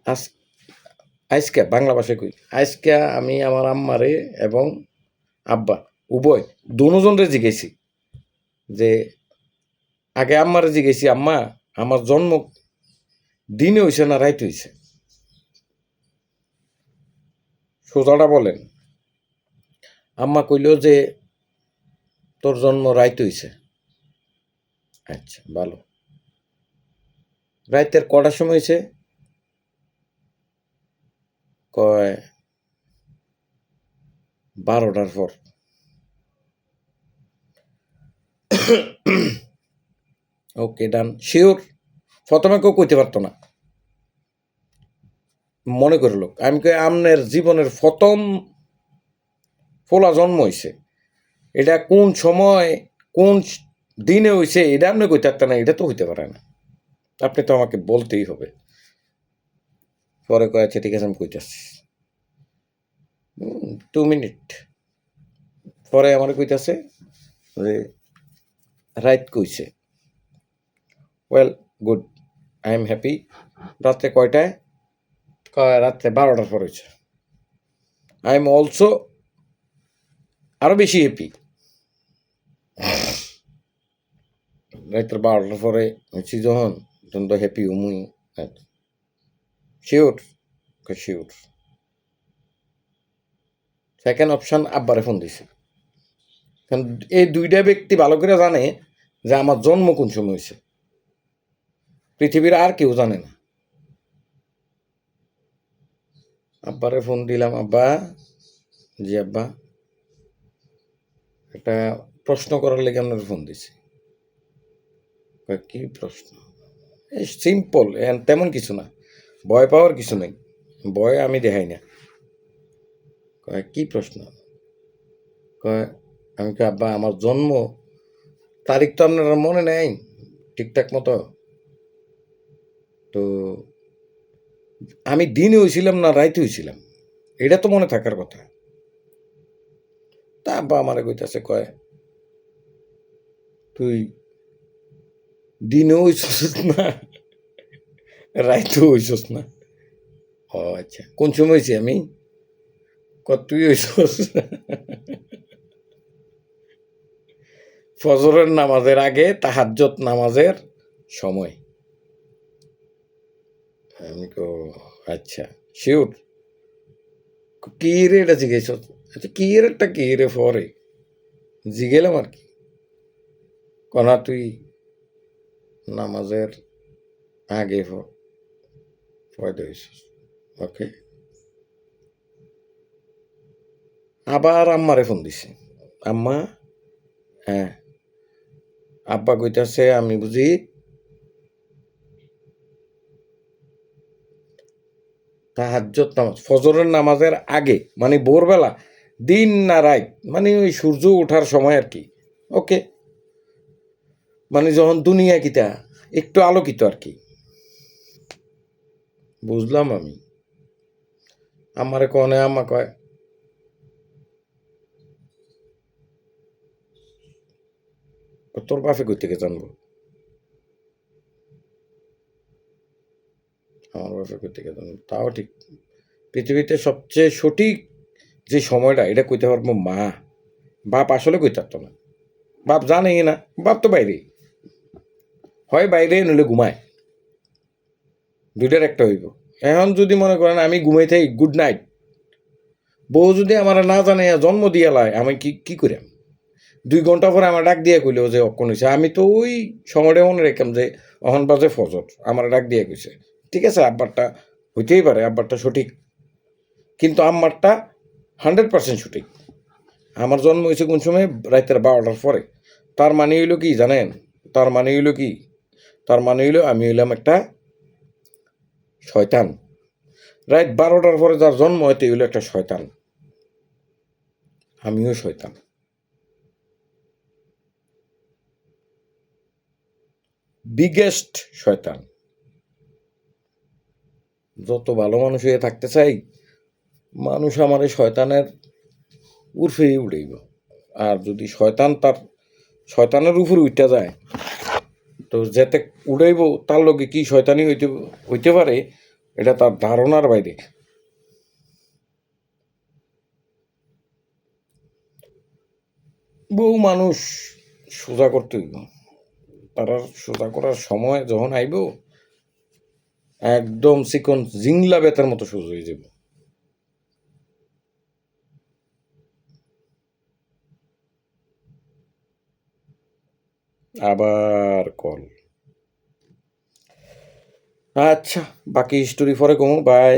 আজ আজকে বাংলা ভাষায় কই, আজকে আমি আমার আম্মারে এবং আব্বা উভয় দুজনরে জিজ্ঞেসি যে, আগে আম্মারে জিজ্ঞেসি, আম্মা আমার জন্ম দিনে হইছে না রাইতে হইছে? সোজাটা বলেন। আম্মা কইল যে তোর জন্ম রাইতে হইছে। আচ্ছা, ভালো। রাইতের কটার সময় হইছে? কয় 12টার পর। ওকে, ডান। শিওর? প্রথমে কেউ কইতে পারতো না, মনে করে লোক। আমি কই আমনের জীবনের প্রথম ফোলা জন্ম হইছে, এটা কোন সময় কোন দিনে হইছে এটা আপনি কইতে পারতেন না, এটা তো হইতে পারে না, আপনি তো আমাকে বলতেই হবে। পরে কয় আচ্ছা ঠিক আছে, আমি কইতাছি। 2 মিনিট পরে আমার কইতাছে যে রাইত কইছে। Well, good, I am happy. রাত্রে কয়টায়? কয় রাত্রে 12টার পর হয়েছে। আই এম অলসো আরো বেশি হ্যাপি। রাত্রে 12টার পরে হয়েছি যখন, তখন তো হ্যাপি হুমুই। শিওর? শিওর। সেকেন্ড অপশন আব্বারে ফোন দিছে, কারণ এই দুইটা ব্যক্তি ভালো করে জানে যে আমার জন্ম কোন সময় হয়েছে, পৃথিবীর আর কেউ জানে না। আব্বারে ফোন দিলাম, আব্বা। জি আব্বা, একটা প্রশ্ন করার লেগে আপনার ফোন দিছি। কি প্রশ্ন? এই সিম্পল, তেমন কিছু না, ভয় পাওয়ার কিছু নেই, ভয় আমি দেখাই না। কয় কি প্রশ্ন? কয়, আমি কই আব্বা আমার জন্ম তারিখ তো আপনার মনে নেই ঠিকঠাক মতো, তো আমি দিনে হয়েছিলাম না রাইতে হয়েছিলাম এটা তো মনে থাকার কথা। তা আব্বা আমারে কইতাছে, কয় তুই দিনেও হইছস না রাইতেও হইছস না? ও আচ্ছা, কোন সময় হয়েছি আমি? তুই হইছস ফজরের নামাজের আগে, তাহাজ্জুদ নামাজের সময়। আমি কো আচ্ছা, শিওর? কি রে এটা জিজ্ঞেস? আচ্ছা কি রেটা কি রে পরে জিগেলাম আর কি। কনা তুই নামাজের আগে ফয়দা হইছস। ওকে। আবার আম্মারে ফোন দিছে, আম্মা। হ্যাঁ। আব্বা কইতাছে আমি বুঝি তাহাজ্জুদ নামাজ, ফজরের নামাজের আগে মানে ভোরবেলা, দিন না রাত, মানে ওই সূর্য ওঠার সময় আর কি। ওকে, মানে যখন দুনিয়া কিতা একটু আলোকিত আর কি। বুঝলাম আমি। আমারে কনে, আম্মা কয় তোর বাপে কই থেকে জানবো? আমার বাপে কই থেকে জানবো? তাও ঠিক, পৃথিবীতে সবচেয়ে সঠিক যে সময়টা এটা কইতে পারবো মা। বাপ আসলে কইতে পারতো না, বাপ জানেই না, বাপ তো বাইরে, হয় বাইরে নইলে ঘুমায়, দুইটার একটা হইব। এখন যদি মনে করেন আমি ঘুমাই থাকি, গুড নাইট, বউ যদি আমার না জানে জন্ম দিয়া লয়, আমি কি করি? 2 ঘন্টা পরে আমার ডাক দিয়ে কইল যে অক্ষণ হয়েছে, আমি তো ওই সময়টা মনে রেখলাম যে অহন বাজে ফজর, আমার ডাক দিয়ে কইছে। ঠিক আছে, আব্বারটা হইতেই পারে, আব্বারটা সঠিক, কিন্তু আম্মারটা 100% সঠিক। আমার জন্ম হয়েছে কোন সময়? রাতের 12টার পরে। তার মানে হইল কি জানেন? তার মানে হইল কি? তার মানে হইল আমি হইলাম একটা শয়তান। রাত 12টার পরে যার জন্ম হইতে হইল একটা শয়তান, আমিও শয়তান। বিগেস্ট শয়তান। যত ভালো মানুষ হয়ে থাকতে চাই, মানুষ আমার এই শয়তানের উর্ফেই উড়াইব। আর যদি শয়তান তার শয়তানের উপর উঠা যায়, তো যেতে উড়াইব তার লগে কি শয়তানি হইতে পারে এটা তার ধারণার বাইরে। বহু মানুষ সোজা করতে হইব, তারা সোজা করার সময় যখন আইব একদম চিকন জিংলা বেতার মতো সোজা হয়ে যাব। আবার কল। আচ্ছা, বাকি স্টোরি পরে কমু, বাই।